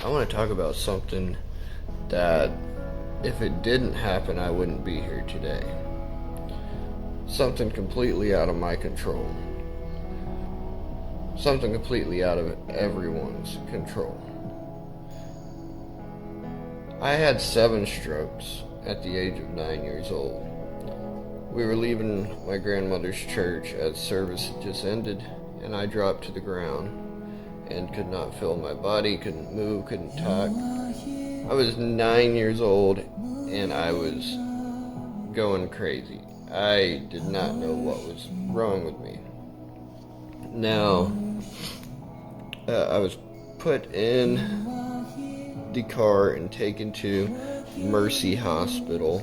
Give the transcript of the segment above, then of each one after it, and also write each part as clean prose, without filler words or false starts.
I want to talk about something that, if it didn't happen, I wouldn't be here today. Something completely out of my control. Something completely out of everyone's control. I had 7 strokes at the age of 9 years old. We were leaving my grandmother's church as service had just ended, and I dropped to the ground and could not feel my body, couldn't move, couldn't talk. I was 9 years old and I was going crazy. I did not know what was wrong with me. Now, I was put in the car and taken to Mercy Hospital,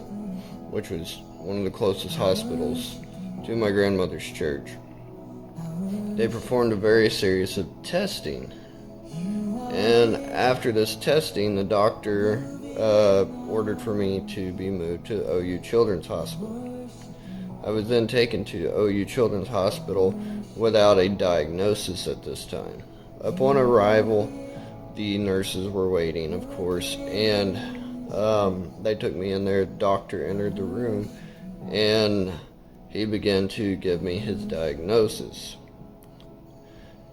which was one of the closest hospitals to my grandmother's church. They performed a very series of testing, and after this testing, the doctor ordered for me to be moved to OU Children's Hospital. I was then taken to OU Children's Hospital without a diagnosis at this time. Upon arrival, the nurses were waiting, of course, and they took me in there. The doctor entered the room, and he began to give me his diagnosis.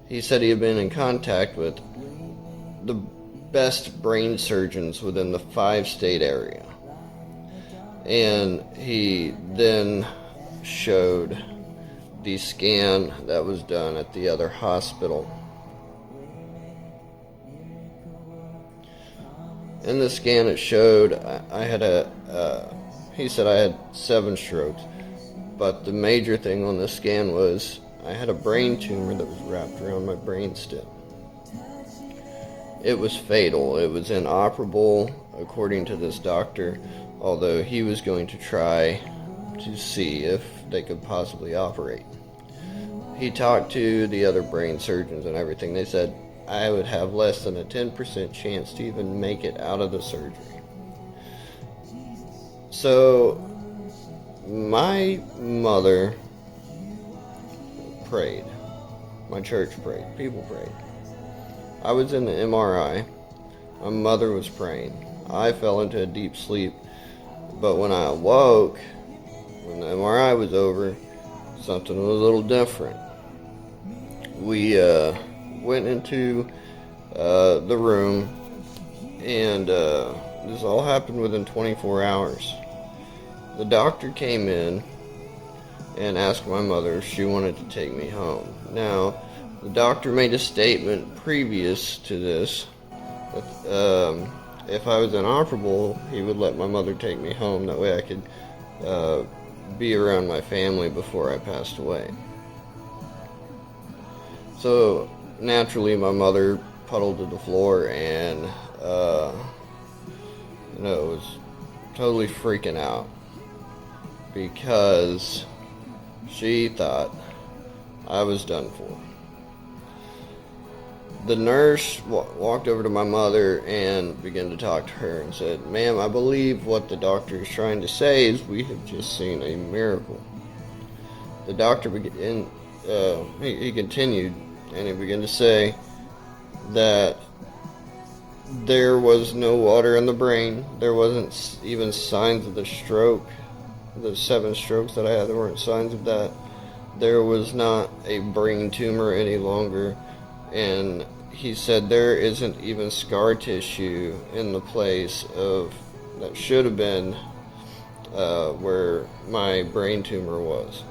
He said he had been in contact with the best brain surgeons within the 5-state area. And he then showed the scan that was done at the other hospital. In the scan it showed he said I had 7 strokes, but the major thing on the scan was I had a brain tumor that was wrapped around my brainstem. It was fatal. It was inoperable, according to this doctor, although he was going to try to see if they could possibly operate. He talked to the other brain surgeons and everything. They said I would have less than a 10% chance to even make it out of the surgery. So, my mother prayed. My church prayed. People prayed. I was in the MRI. My mother was praying. I fell into a deep sleep. But when I awoke, when the MRI was over, something was a little different. We went into the room, and this all happened within 24 hours. The doctor came in and asked my mother if she wanted to take me home. Now, the doctor made a statement previous to this that if I was inoperable, he would let my mother take me home. That way I could be around my family before I passed away. So, naturally, my mother puddled to the floor and, was totally freaking out because she thought I was done for. The nurse walked over to my mother and began to talk to her and said, "Ma'am, I believe what the doctor is trying to say is we have just seen a miracle." The doctor he continued, and he began to say that there was no water in the brain. There wasn't even signs of the stroke. The 7 strokes that I had, there weren't signs of that. There was not a brain tumor any longer, and he said there isn't even scar tissue in the place of that should have been where my brain tumor was.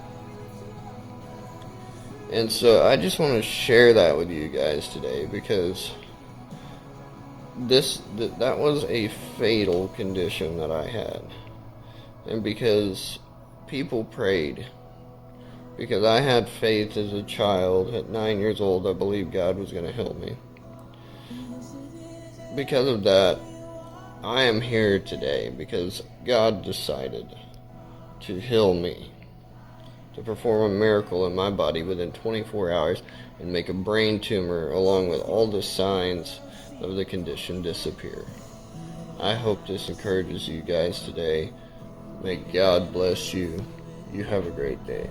And so I just want to share that with you guys today, because that was a fatal condition that I had, and because people prayed. Because I had faith as a child. At 9 years old, I believed God was going to help me. Because of that, I am here today because God decided to heal me, to perform a miracle in my body within 24 hours and make a brain tumor along with all the signs of the condition disappear. I hope this encourages you guys today. May God bless you. You have a great day.